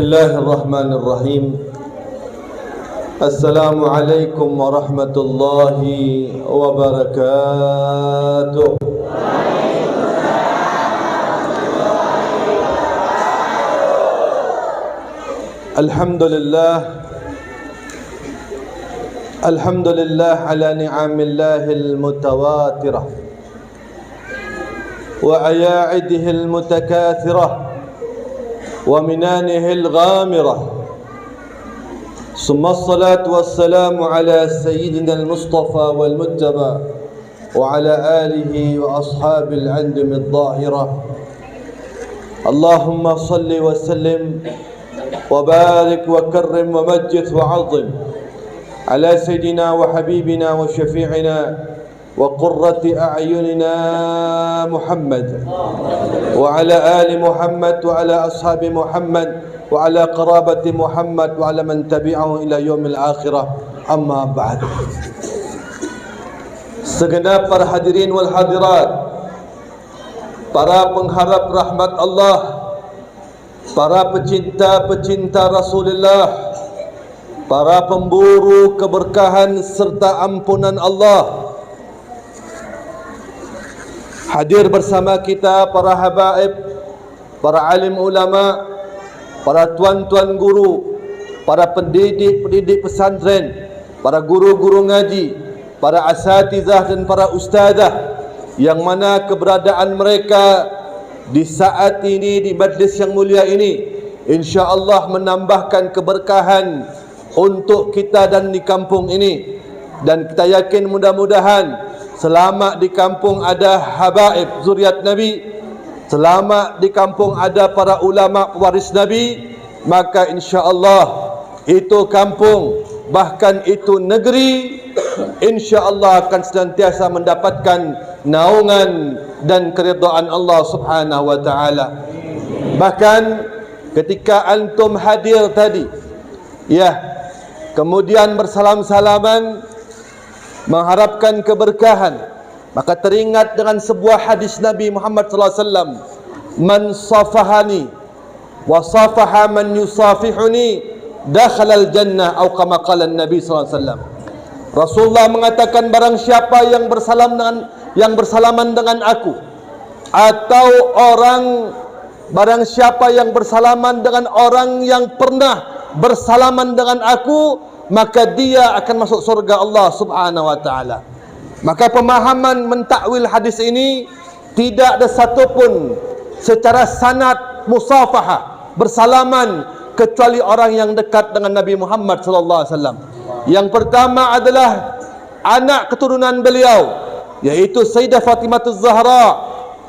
الله الرحمن الرحيم. السلام عليكم ورحمة الله وبركاته. الحمد لله على نعم الله المتواترة وأياعده المتكاثرة ومنانه الغامرة، ثم الصلاة والسلام على سيدنا المصطفى والمجتبى وعلى آله وأصحاب الأندم الظاهرة. اللهم صل وسلم وبارك وكرم ومجد وعظم على سيدنا وحبيبنا وشفيعنا وقرة أعيننا محمد وعلى آل محمد وعلى أصحاب محمد وعلى قرابة محمد وعلى من تبعه إلى يوم الآخرة. أما بعد. Segenap para hadirin wal hadirat, para pengharap rahmat Allah, para pecinta-pecinta Rasulullah, para pemburu keberkahan serta ampunan Allah, hadir bersama kita para habaib, para alim ulama, para tuan-tuan guru, para pendidik pesantren, para guru-guru ngaji, para asatizah dan para ustazah, yang mana keberadaan mereka di saat ini di majlis yang mulia ini insya-Allah menambahkan keberkahan untuk kita dan di kampung ini. Dan kita yakin mudah-mudahan selama di kampung ada habaib zuriat Nabi, selama di kampung ada para ulama pewaris Nabi, maka insya-Allah itu kampung, bahkan itu negeri, insya-Allah akan senantiasa mendapatkan naungan dan keridhaan Allah Subhanahu wa taala. Bahkan ketika antum hadir tadi, ya, kemudian bersalam-salaman mengharapkan keberkahan, maka teringat dengan sebuah hadis Nabi Muhammad sallallahu alaihi wasallam, man safahani wa safaha man yusafihuni dakhala al-jannah, atau kama qala Nabi sallallahu alaihi wasallam. Rasulullah mengatakan, barang siapa yang bersalaman dengan aku, atau barang siapa yang bersalaman dengan orang yang pernah bersalaman dengan aku, maka dia akan masuk surga Allah Subhanahu wa taala. Maka pemahaman mentakwil hadis ini tidak ada satupun secara sanad musafahah, bersalaman, kecuali orang yang dekat dengan Nabi Muhammad sallallahu alaihi wasallam. Yang pertama adalah anak keturunan beliau, yaitu Sayyidah Fatimah Az-Zahra,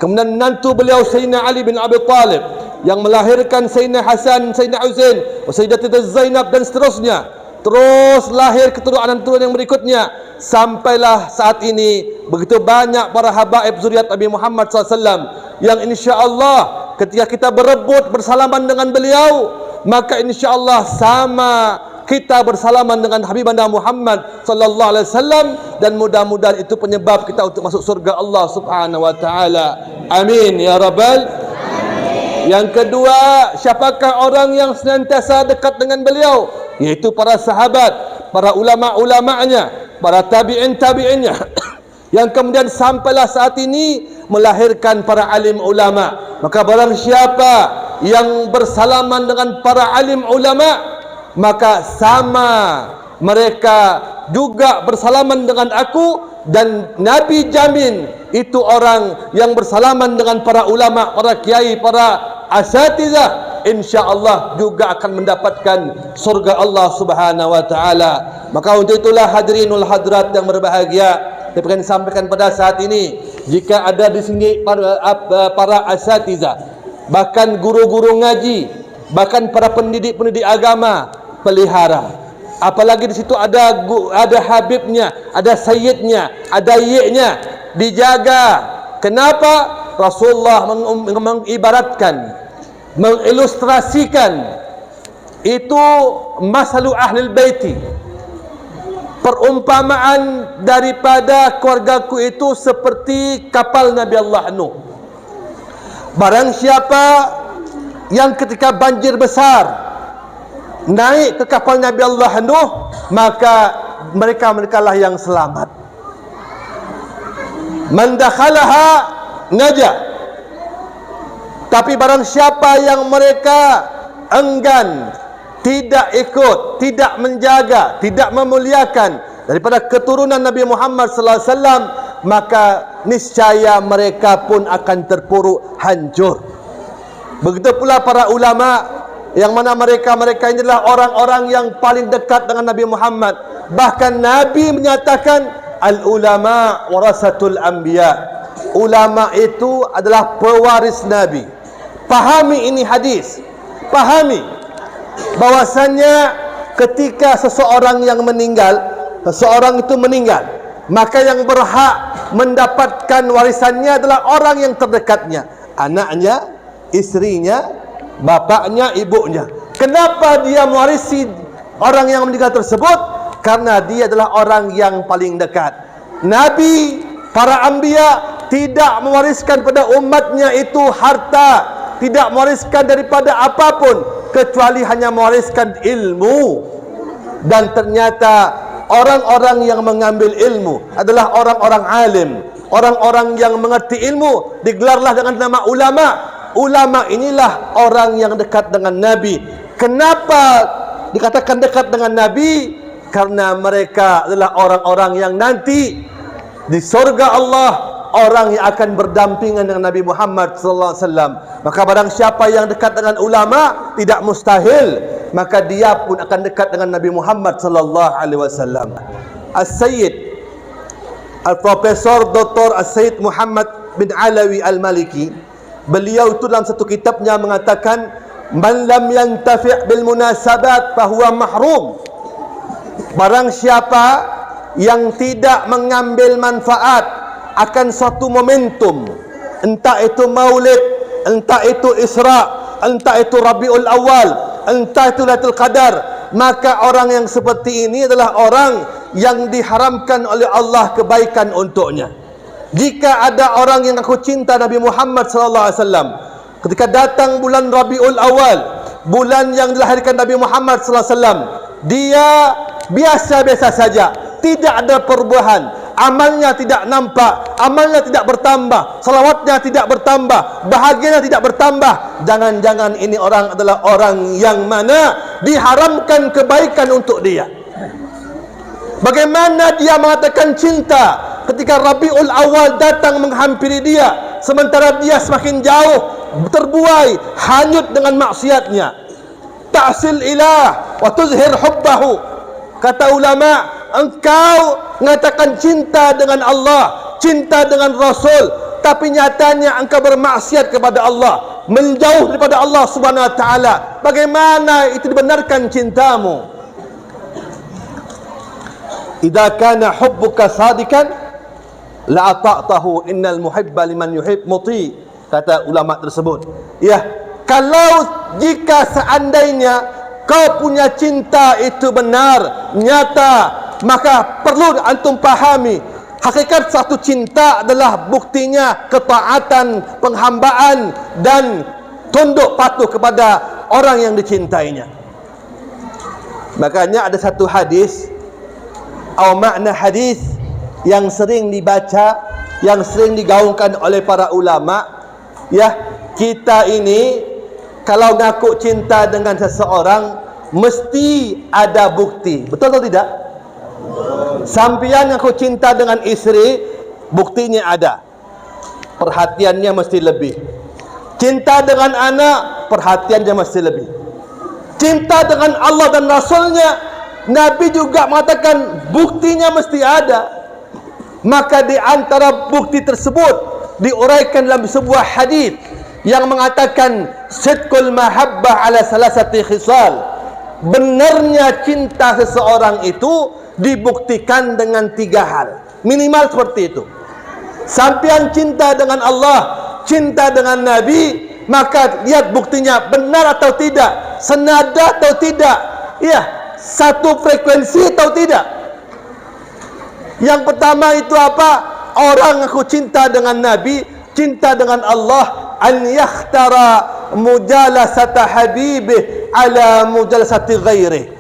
kemudian menantu beliau Sayyidina Ali bin Abi Talib yang melahirkan Sayyidina Hasan, Sayyidina Husain, Sayyidatina Zainab dan seterusnya. Terus lahir keturunan-keturunan yang berikutnya, sampailah saat ini begitu banyak para habaib zuriat Nabi Muhammad SAW yang insya-Allah ketika kita berebut bersalaman dengan beliau, maka insya-Allah sama kita bersalaman dengan Habibana Muhammad sallallahu alaihi wasallam, dan mudah-mudahan itu penyebab kita untuk masuk surga Allah Subhanahu wa taala. Amin ya rabbal alamin. Yang kedua, siapakah orang yang senantiasa dekat dengan beliau? Yaitu para sahabat, para ulama-ulamanya, para tabi'in-tabi'innya yang kemudian sampailah saat ini melahirkan para alim ulama. Maka barang siapa yang bersalaman dengan para alim ulama, maka sama mereka juga bersalaman dengan aku, dan Nabi jamin itu orang yang bersalaman dengan para ulama, para kiai, para asatizah, insya-Allah juga akan mendapatkan surga Allah Subhanahu wa taala. Maka untuk itulah hadirinul hadirat yang berbahagia, saya ingin sampaikan pada saat ini, jika ada di sini para asatizah, bahkan guru-guru ngaji, bahkan para pendidik agama, pelihara. Apalagi di situ ada habibnya, ada sayyidnya, ada yiknya, dijaga. Kenapa? Rasulullah mengibaratkan, mengilustrasikan itu masalu ahlil baiti, perumpamaan daripada keluargaku itu seperti kapal Nabi Allah Nuh. Barang siapa yang ketika banjir besar naik ke kapal Nabi Allah Nuh, maka mereka lah yang selamat. Man dakhalaha naja. Tapi barang siapa yang mereka enggan, tidak ikut, tidak menjaga, tidak memuliakan daripada keturunan Nabi Muhammad sallallahu alaihi wasallam, maka niscaya mereka pun akan terpuruk hancur. Begitu pula para ulama, yang mana mereka ini adalah orang-orang yang paling dekat dengan Nabi Muhammad. Bahkan Nabi menyatakan al-ulama warasatul anbiya. Ulama itu adalah pewaris Nabi. Pahami ini hadis. Pahami bahwasannya ketika seseorang yang meninggal, seseorang itu meninggal, maka yang berhak mendapatkan warisannya adalah orang yang terdekatnya, anaknya, istrinya, bapaknya, ibunya. Kenapa dia mewarisi orang yang meninggal tersebut? Karena dia adalah orang yang paling dekat. Nabi, para anbiya tidak mewariskan pada umatnya itu harta, tidak mewariskan daripada apapun, kecuali hanya mewariskan ilmu. Dan ternyata orang-orang yang mengambil ilmu adalah orang-orang alim, orang-orang yang mengerti ilmu, digelarlah dengan nama ulama. Ulama inilah orang yang dekat dengan Nabi. Kenapa dikatakan dekat dengan Nabi? Karena mereka adalah orang-orang yang nanti di surga Allah, orang yang akan berdampingan dengan Nabi Muhammad sallallahu alaihi wasallam. Maka barang siapa yang dekat dengan ulama, tidak mustahil maka dia pun akan dekat dengan Nabi Muhammad sallallahu alaihi wasallam. As-Sayyid Al-Profesor Dr. As-Sayyid Muhammad bin Alawi Al-Maliki, beliau itu dalam satu kitabnya mengatakan, man lam yantafi' bil munasabat fahuwa mahrum. Barang siapa yang tidak mengambil manfaat akan suatu momentum, entah itu maulid, entah itu Isra, entah itu Rabiul Awal, entah itu Lailatul Qadar, maka orang yang seperti ini adalah orang yang diharamkan oleh Allah kebaikan untuknya. Jika ada orang yang aku cinta Nabi Muhammad sallallahu alaihi wasallam, ketika datang bulan Rabiul Awal, bulan yang dilahirkan Nabi Muhammad sallallahu alaihi wasallam, dia biasa-biasa saja, tidak ada perubahan, amalnya tidak nampak, amalnya tidak bertambah, salawatnya tidak bertambah, bahagianya tidak bertambah. Jangan-jangan ini orang adalah orang yang mana diharamkan kebaikan untuk dia. Bagaimana dia mengatakan cinta ketika Rabiul Awal datang menghampiri dia, sementara dia semakin jauh, terbuai, hanyut dengan maksiatnya. Ta'sil ilah wa tuzhir hubbahu. Kata ulama, engkau mengatakan cinta dengan Allah, cinta dengan Rasul, tapi nyatanya engkau bermaksiat kepada Allah, menjauh daripada Allah Subhanahu wa taala. Bagaimana itu dibenarkan cintamu? Idza kana hubbuka sadikan la ata'tahu, innal muhibba liman yuhib muti. Kata ulama tersebut, ya, kalau jika seandainya kau punya cinta itu benar, nyata, maka perlu antum pahami, hakikat satu cinta adalah buktinya ketaatan, penghambaan dan tunduk patuh kepada orang yang dicintainya. Makanya ada satu hadis atau makna hadis yang sering dibaca, yang sering digaungkan oleh para ulama, ya, kita ini kalau ngaku cinta dengan seseorang mesti ada bukti. Betul atau tidak? Sampian ngaku cinta dengan istri, buktinya ada, perhatiannya mesti lebih. Cinta dengan anak, perhatiannya mesti lebih. Cinta dengan Allah dan Rasulnya, Nabi juga mengatakan buktinya mesti ada. Maka di antara bukti tersebut diuraikan dalam sebuah hadis yang mengatakan sidqul mahabbah ala salasati khisal. Benarnya cinta seseorang itu dibuktikan dengan 3 hal, minimal seperti itu. Sampian cinta dengan Allah, cinta dengan Nabi, maka lihat buktinya benar atau tidak, senada atau tidak, ya, satu frekuensi atau tidak. Yang pertama itu apa? Orang aku cinta dengan Nabi, cinta dengan Allah, an yakhtara mujalasata habibih ala mujalasati ghairih.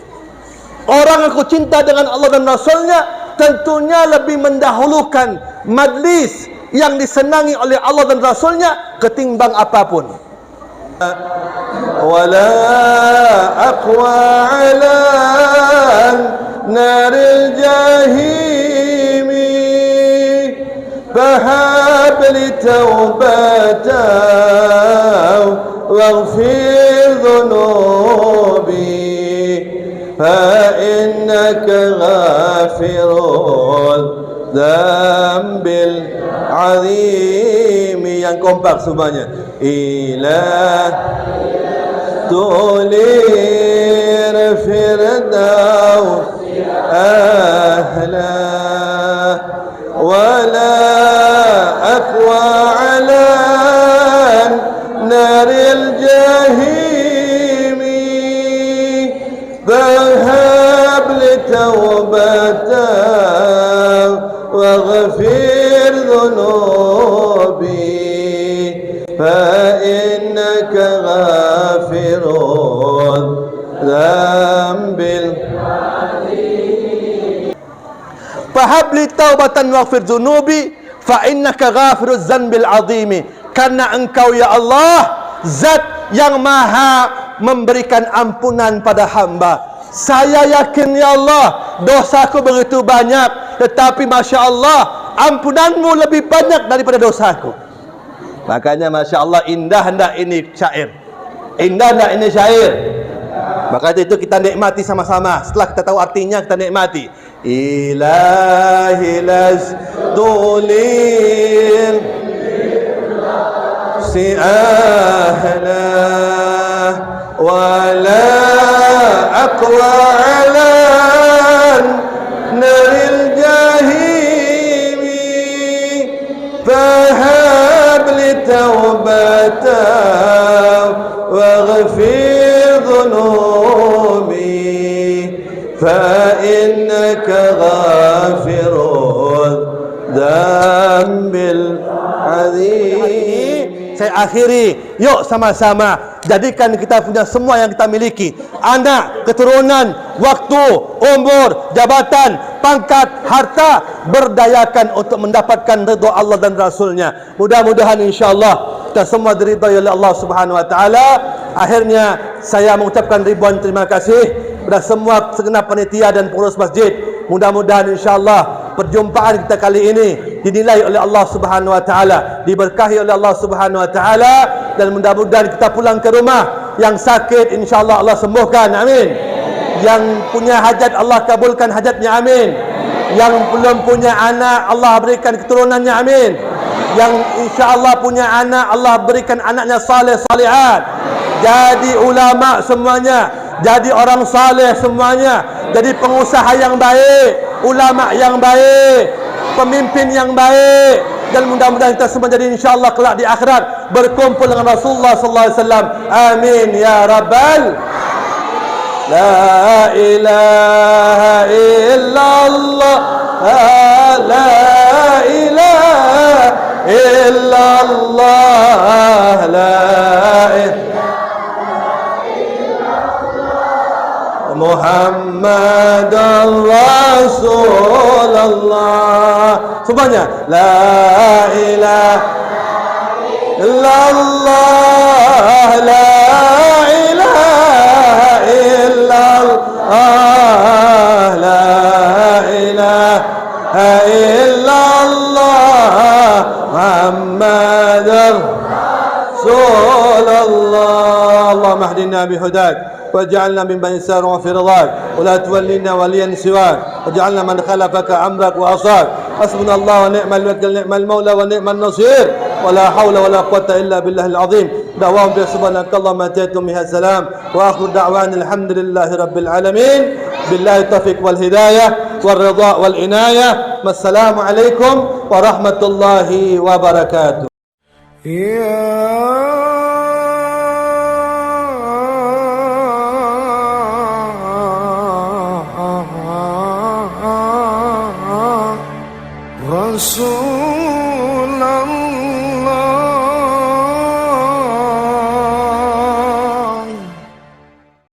Orang aku cinta dengan Allah dan Rasulnya tentunya lebih mendahulukan majlis yang disenangi oleh Allah dan Rasulnya ketimbang apapun. Wala aqwa ala naril jahimi fahab li taubatan waghfir dhunubi فإنك غافر الذنب العظيم. Yang kompak semuanya. Ilah tulir firdaus ahla wala aqwa ala naril jahim ذهب لتوبة واغفر ذنوبي فإنك غافر الذنب فهب لي توبة واغفر ذنوبي فإنك غافر الذنب العظيم. Karena engkau ya Allah zat yang maha memberikan ampunan pada hamba. Saya yakin ya Allah dosaku begitu banyak, tetapi Masya Allah ampunanmu lebih banyak daripada dosaku. Makanya Masya Allah indah hendak ini syair. Indah hendak ini syair. Maka itu kita nikmati sama-sama. Setelah kita tahu artinya kita nikmati. Ilahi lasdulil si ahla ولا أقوى على نار الجحيم فهب لي توبة واغفر ذنوبي فإنك غافر الذنب العظيم. Saya akhiri, yuk sama-sama jadikan kita punya semua yang kita miliki, anak, keturunan, waktu, umur, jabatan, pangkat, harta, berdayakan untuk mendapatkan ridha Allah dan Rasulnya. Mudah-mudahan insyaAllah kita semua diridhai oleh Allah Subhanahu Wa Taala. Akhirnya saya mengucapkan ribuan terima kasih kepada semua segenap panitia dan pengurus masjid. Mudah-mudahan insyaAllah perjumpaan kita kali ini dinilai oleh Allah Subhanahu Wa Taala, diberkahi oleh Allah Subhanahu Wa Taala, dan mudah-mudahan kita pulang ke rumah. Yang sakit insyaAllah Allah sembuhkan, amin. Yang punya hajat Allah kabulkan hajatnya, amin. Yang belum punya anak Allah berikan keturunannya, amin. Yang insyaAllah punya anak Allah berikan anaknya saleh salihat, jadi ulama semuanya, jadi orang saleh semuanya, jadi pengusaha yang baik, ulama yang baik, pemimpin yang baik, dan mudah-mudahan kita semua jadi insyaAllah kelak di akhirat berkumpul dengan Rasulullah sallallahu alaihi wasallam. Amin ya rabbal. La ilaha illallah, la ilaha illallah, la Muhammadan Rasulullah. Semuanya la ilaha illallah, la ilaha illallah, la ilaha illallah, Muhammadan Rasulullah. Allahumma hdina bihudak واجعلنا من بني السار وفي رضاك ولا تولنا وليا سواك واجعلنا من خلفك أمرك وعصاك. حسبنا الله ونعم الوكيل نعم المولى ونعم النصير ولا حول ولا قوة إلا بالله العظيم. دعواهم بسبحانك اللهم أتيتم بها السلام وآخر دعوان الحمد لله رب العالمين. بالله التوفيق والهداية والرضا والعناية. والسلام عليكم ورحمة الله وبركاته. Rasul